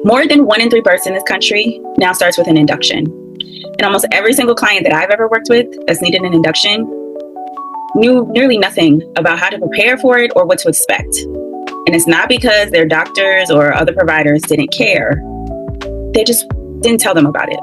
More than 1 in 3 births in this country now starts with an induction. And almost every single client that I've ever worked with that's needed an induction knew nearly nothing about how to prepare for it or what to expect. And it's not because their doctors or other providers didn't care. They just didn't tell them about it.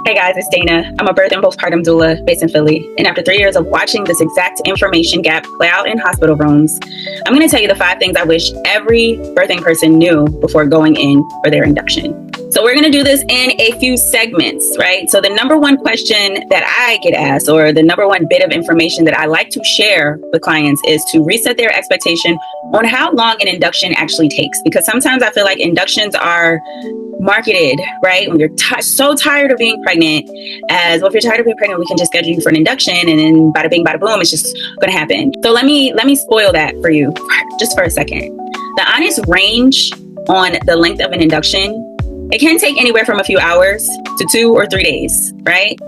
Hey guys, it's Dana. I'm a birth and postpartum doula based in Philly. And after 3 years of watching this exact information gap play out in hospital rooms, I'm going to tell you the 5 things I wish every birthing person knew before going in for their induction. So we're going to do this in a few segments, right? So the number one question that I get asked, or the number one bit of information that I like to share with clients, is to reset their expectation on how long an induction actually takes. Because sometimes I feel like inductions are marketed, right? When you're so tired of being pregnant, as well, if you're tired of being pregnant, we can just schedule you for an induction, and then bada bing, bada boom, it's just going to happen. So let me spoil that for you just for a second. The honest range on the length of an induction, it can take anywhere from a few hours to 2 or 3 days, right?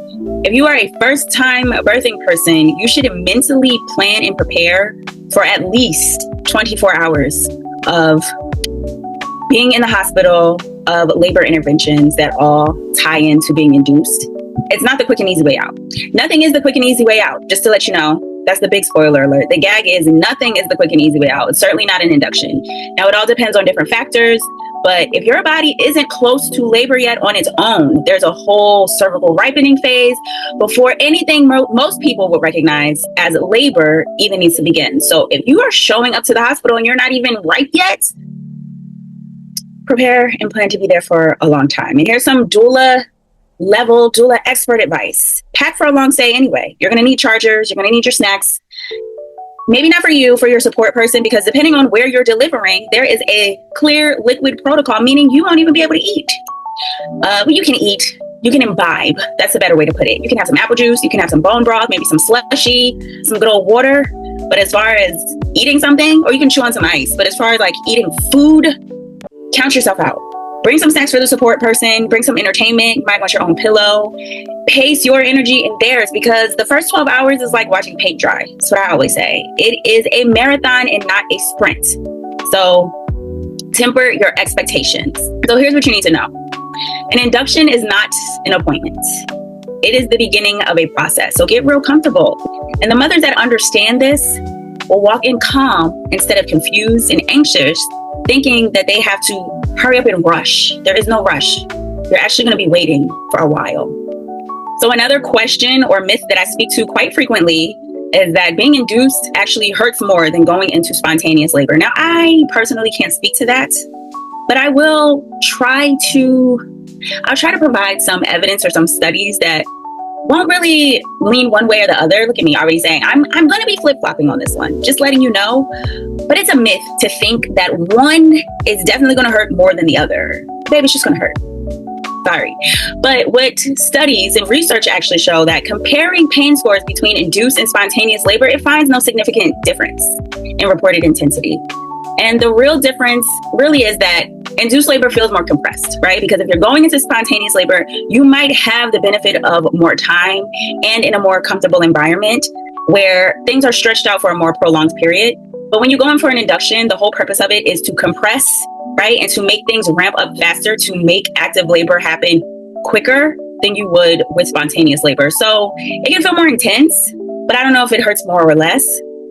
If you are a first-time birthing person, you should mentally plan and prepare for at least 24 hours of being in the hospital, of labor interventions that all tie into being induced. It's not the quick and easy way out. Nothing is the quick and easy way out, just to let you know. That's the big spoiler alert. The gag is nothing is the quick and easy way out. It's certainly not an induction. Now, it all depends on different factors, but if your body isn't close to labor yet on its own, there's a whole cervical ripening phase before anything most people would recognize as labor even needs to begin. So if you are showing up to the hospital and you're not even ripe yet, prepare and plan to be there for a long time. And here's some doula expert advice. Pack for a long stay anyway. You're going to need chargers. You're going to need your snacks. Maybe not for you, for your support person, because depending on where you're delivering, there is a clear liquid protocol, meaning you won't even be able to eat. Well, you can eat. You can imbibe. That's a better way to put it. You can have some apple juice. You can have some bone broth, maybe some slushy, some good old water. But as far as eating something, or you can chew on some ice. But as far as like eating food, count yourself out. Bring some snacks for the support person. Bring some entertainment. You might want your own pillow. Pace your energy and theirs, because the first 12 hours is like watching paint dry. That's what I always say. It is a marathon and not a sprint. So temper your expectations. So here's what you need to know. An induction is not an appointment. It is the beginning of a process. So get real comfortable. And the mothers that understand this will walk in calm instead of confused and anxious, thinking that they have to hurry up and rush. There is no rush. You're actually going to be waiting for a while. So another question or myth that I speak to quite frequently is that being induced actually hurts more than going into spontaneous labor. Now, I personally can't speak to that, but I'll try to provide some evidence or some studies that won't really lean one way or the other. Look at me already saying, I'm going to be flip-flopping on this one, just letting you know. But it's a myth to think that one is definitely going to hurt more than the other. Baby, it's just going to hurt. Sorry. But what studies and research actually show that comparing pain scores between induced and spontaneous labor, it finds no significant difference in reported intensity. And the real difference really is that induced labor feels more compressed, right? Because if you're going into spontaneous labor, you might have the benefit of more time and in a more comfortable environment where things are stretched out for a more prolonged period. But when you go in for an induction, the whole purpose of it is to compress, right? And to make things ramp up faster, to make active labor happen quicker than you would with spontaneous labor. So it can feel more intense, but I don't know if it hurts more or less.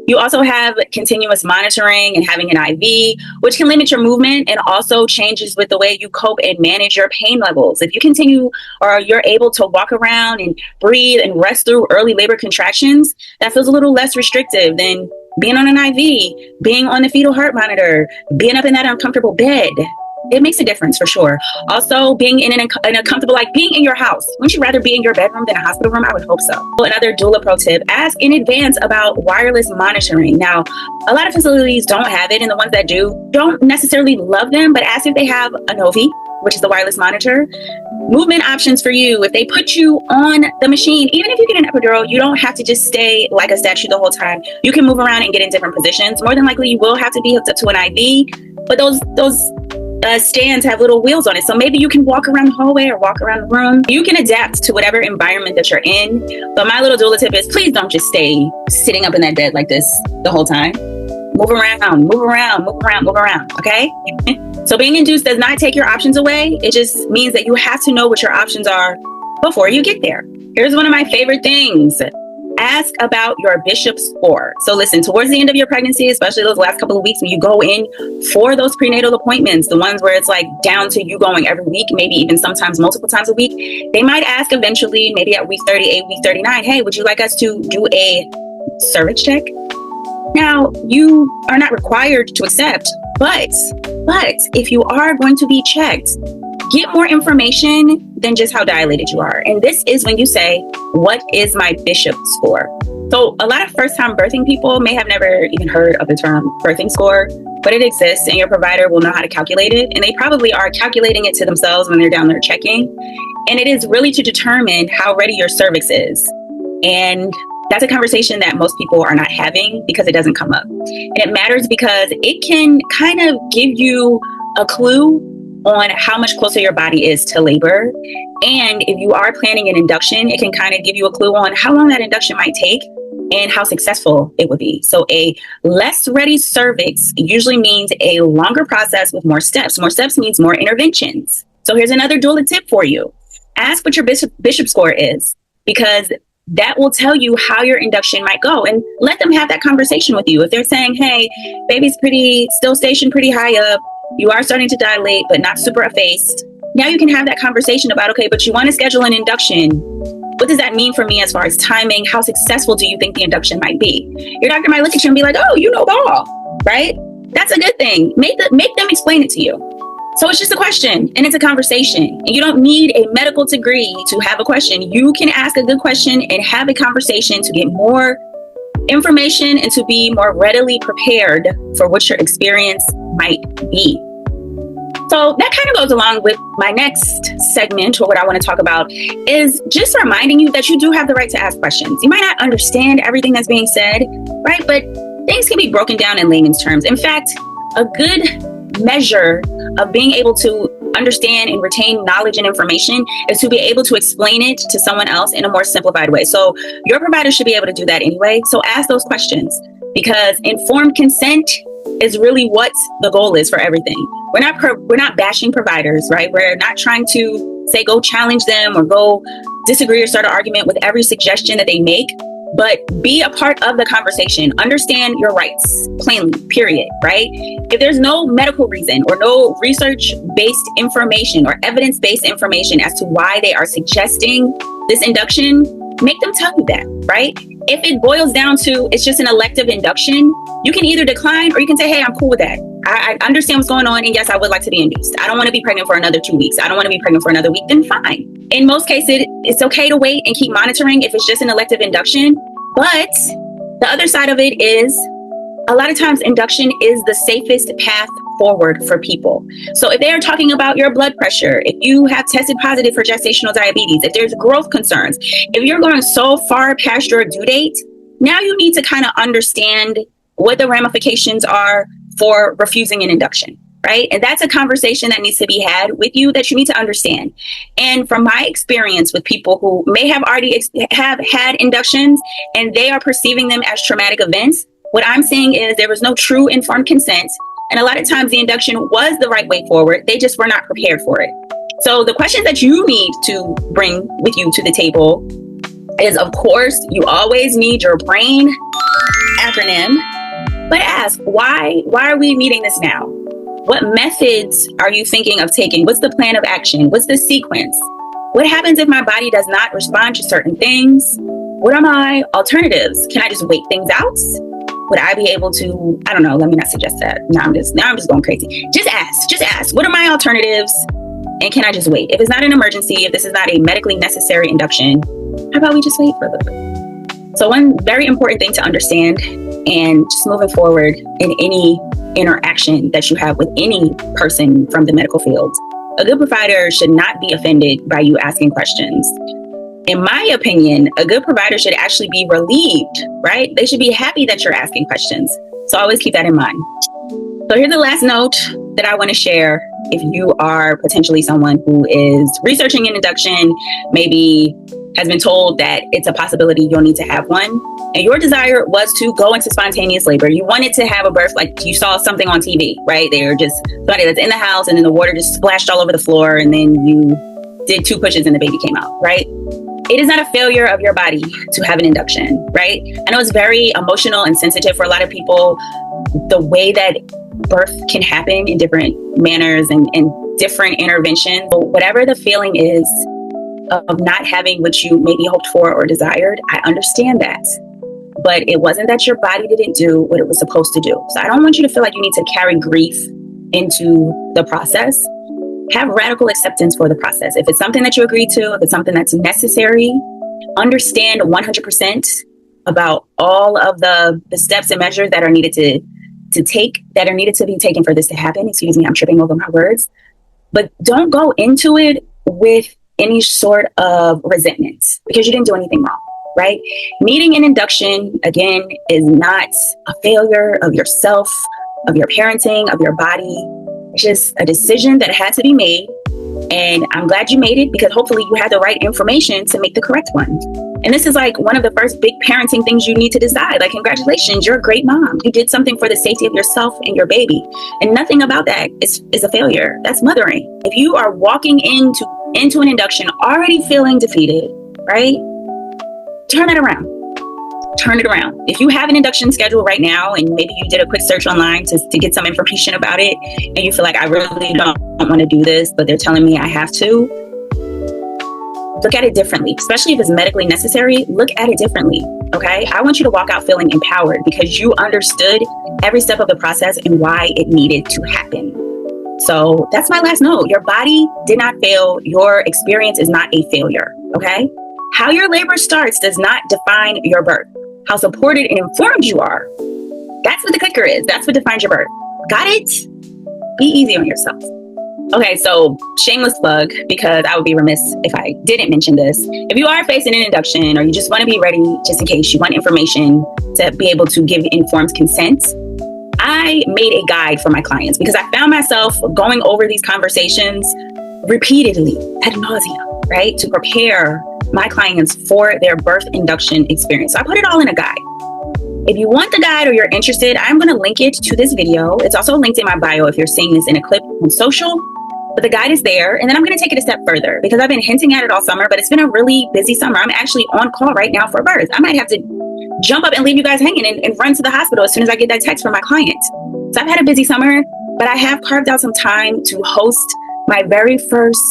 You also have continuous monitoring and having an IV, which can limit your movement and also changes with the way you cope and manage your pain levels. If you continue or you're able to walk around and breathe and rest through early labor contractions, that feels a little less restrictive than being on an IV, being on the fetal heart monitor, being up in that uncomfortable bed. It makes a difference for sure. Also, being in a comfortable, like being in your house. Wouldn't you rather be in your bedroom than a hospital room? I would hope so. Another doula pro tip, ask in advance about wireless monitoring. Now, a lot of facilities don't have it, and the ones that do don't necessarily love them, but ask if they have a Novi, which is the wireless monitor. Movement options for you. If they put you on the machine, even if you get an epidural, you don't have to just stay like a statue the whole time. You can move around and get in different positions. More than likely, you will have to be hooked up to an IV, but those stands have little wheels on it. So maybe you can walk around the hallway or walk around the room. You can adapt to whatever environment that you're in. But my little doula tip is please don't just stay sitting up in that bed like this the whole time. Move around, move around, move around, move around. Okay? So being induced does not take your options away. It just means that you have to know what your options are before you get there. Here's one of my favorite things. Ask about your bishop score. So listen, towards the end of your pregnancy, especially those last couple of weeks when you go in for those prenatal appointments, the ones where it's like down to you going every week, maybe even sometimes multiple times a week, they might ask eventually, maybe at week 38, week 39, hey, would you like us to do a cervix check? Now, you are not required to accept, but if you are going to be checked, get more information than just how dilated you are. And this is when you say, what is my bishop score? So a lot of first-time birthing people may have never even heard of the term birthing score, but it exists and your provider will know how to calculate it. And they probably are calculating it to themselves when they're down there checking. And it is really to determine how ready your cervix is. And that's a conversation that most people are not having because it doesn't come up. And it matters because it can kind of give you a clue on how much closer your body is to labor. And if you are planning an induction, it can kind of give you a clue on how long that induction might take and how successful it would be. So a less ready cervix usually means a longer process with more steps. More steps means more interventions. So here's another doula tip for you. Ask what your bishop score is, because that will tell you how your induction might go, and let them have that conversation with you. If they're saying, hey, baby's still stationed pretty high up, you are starting to dilate, but not super effaced. Now you can have that conversation about, okay, but you want to schedule an induction. What does that mean for me as far as timing? How successful do you think the induction might be? Your doctor might look at you and be like, oh, you know ball, right? That's a good thing. Make them explain it to you. So it's just a question and it's a conversation. And you don't need a medical degree to have a question. You can ask a good question and have a conversation to get more information and to be more readily prepared for what your experience might be. So that kind of goes along with my next segment, or what I want to talk about is just reminding you that you do have the right to ask questions. You might not understand everything that's being said, right? But things can be broken down in layman's terms. In fact, a good measure of being able to understand and retain knowledge and information is to be able to explain it to someone else in a more simplified way. So your provider should be able to do that anyway. So ask those questions, because informed consent is really what the goal is for everything. We're not bashing providers, right? We're not trying to say go challenge them or go disagree or start an argument with every suggestion that they make. But be a part of the conversation. Understand your rights plainly, period, right? If there's no medical reason or no research-based information or evidence-based information as to why they are suggesting this induction, make them tell you that, right? If it boils down to it's just an elective induction, you can either decline or you can say, hey, I'm cool with that. I understand what's going on. And yes, I would like to be induced. I don't want to be pregnant for another 2 weeks. I don't want to be pregnant for another week. Then fine. In most cases, it's okay to wait and keep monitoring if it's just an elective induction. But the other side of it is a lot of times induction is the safest path forward for people. So if they are talking about your blood pressure, if you have tested positive for gestational diabetes, if there's growth concerns, if you're going so far past your due date, now you need to kind of understand what the ramifications are for refusing an induction, right? And that's a conversation that needs to be had with you, that you need to understand. And from my experience with people who may have already have had inductions and they are perceiving them as traumatic events, what I'm saying is there was no true informed consent. And a lot of times the induction was the right way forward. They just were not prepared for it. So the questions that you need to bring with you to the table is, of course, you always need your brain acronym, but ask, why are we meeting this now? What methods are you thinking of taking? What's the plan of action? What's the sequence? What happens if my body does not respond to certain things? What are my alternatives? Can I just wait things out? Would I be able to, I don't know, let me not suggest that. Now I'm just going crazy. Just ask, what are my alternatives? And can I just wait? If it's not an emergency, if this is not a medically necessary induction, how about we just wait for a little bit? So one very important thing to understand, and just moving forward in any interaction that you have with any person from the medical field, a good provider should not be offended by you asking questions. In my opinion, a good provider should actually be relieved, right? They should be happy that you're asking questions. So always keep that in mind. So here's the last note that I want to share. If you are potentially someone who is researching an induction, maybe has been told that it's a possibility you'll need to have one, and your desire was to go into spontaneous labor. You wanted to have a birth like you saw something on TV, right? They were just somebody that's in the house and then the water just splashed all over the floor and then you did 2 pushes and the baby came out, right? It is not a failure of your body to have an induction, right? I know it's very emotional and sensitive for a lot of people, the way that birth can happen in different manners and different interventions. But whatever the feeling is of not having what you maybe hoped for or desired, I understand that. But it wasn't that your body didn't do what it was supposed to do. So I don't want you to feel like you need to carry grief into the process. Have radical acceptance for the process. If it's something that you agree to, if it's something that's necessary, understand 100% about all of the steps and measures that are needed to take, that are needed to be taken for this to happen. Excuse me, I'm tripping over my words. But don't go into it with any sort of resentment because you didn't do anything wrong, right? Needing an induction, again, is not a failure of yourself, of your parenting, of your body. It's just a decision that had to be made. And I'm glad you made it because hopefully you had the right information to make the correct one. And this is like one of the first big parenting things you need to decide. Like, congratulations, you're a great mom. You did something for the safety of yourself and your baby. And nothing about that is a failure. That's mothering. If you are walking into an induction already feeling defeated, right? Turn it around. Turn it around. If you have an induction schedule right now and maybe you did a quick search online to get some information about it and you feel like I really don't want to do this, but they're telling me I have to, look at it differently, especially if it's medically necessary. Look at it differently, okay? I want you to walk out feeling empowered because you understood every step of the process and why it needed to happen. So that's my last note. Your body did not fail. Your experience is not a failure, okay? How your labor starts does not define your birth. How supported and informed you are, that's what the clicker is. That's what defines your birth. Got it? Be easy on yourself. Okay, so shameless plug, because I would be remiss if I didn't mention this. If you are facing an induction or you just want to be ready just in case you want information to be able to give informed consent, I made a guide for my clients because I found myself going over these conversations repeatedly ad nauseum, right? To prepare my clients for their birth induction experience. So I put it all in a guide. If you want the guide or you're interested, I'm going to link it to this video. It's also linked in my bio if you're seeing this in a clip on social. But the guide is there. And then I'm going to take it a step further because I've been hinting at it all summer, but it's been a really busy summer. I'm actually on call right now for a birth. I might have to jump up and leave you guys hanging and run to the hospital as soon as I get that text from my client. So I've had a busy summer, but I have carved out some time to host my very first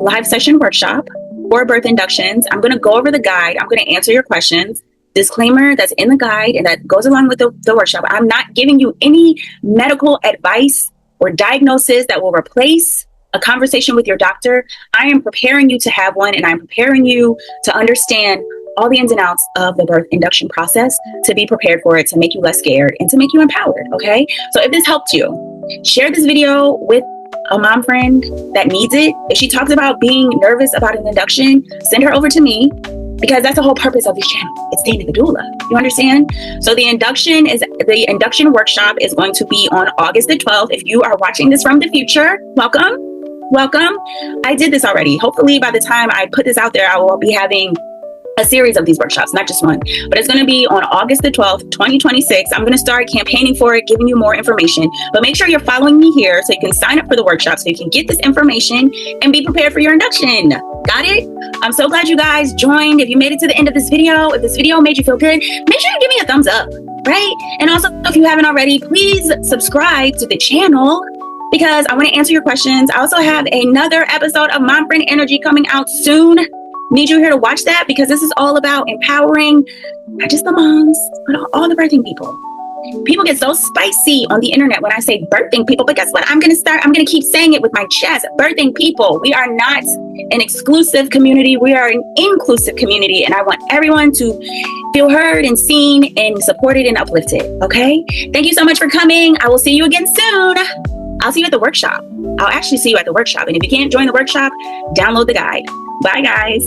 live session workshop for birth inductions. I'm going to go over the guide. I'm going to answer your questions. Disclaimer that's in the guide and that goes along with the workshop. I'm not giving you any medical advice or diagnosis that will replace a conversation with your doctor. I am preparing you to have one, and I'm preparing you to understand all the ins and outs of the birth induction process, to be prepared for it, to make you less scared, and to make you empowered, okay? So if this helped you, share this video with a mom friend that needs it. If she talks about being nervous about an induction, send her over to me, because that's the whole purpose of this channel. It's Dana the Doula. You understand? So the induction workshop is going to be on August the 12th. If you are watching this from the future, welcome. Welcome. I did this already. Hopefully by the time I put this out there, I will be having a series of these workshops, not just one, but it's going to be on August the 12th, 2026. I'm going to start campaigning for it, giving you more information, but make sure you're following me here so you can sign up for the workshop so you can get this information and be prepared for your induction. Got it? I'm so glad you guys joined. If you made it to the end of this video, if this video made you feel good, make sure you give me a thumbs up, right? And also, if you haven't already, please subscribe to the channel because I want to answer your questions. I also have another episode of Mom Friend Energy coming out soon. Need you here to watch that because this is all about empowering not just the moms, but all the birthing people. People get so spicy on the internet when I say birthing people, but guess what? I'm going to keep saying it with my chest. Birthing people. We are not an exclusive community. We are an inclusive community. And I want everyone to feel heard and seen and supported and uplifted. Okay. Thank you so much for coming. I will see you again soon. I'll see you at the workshop. I'll actually see you at the workshop. And if you can't join the workshop, download the guide. Bye, guys.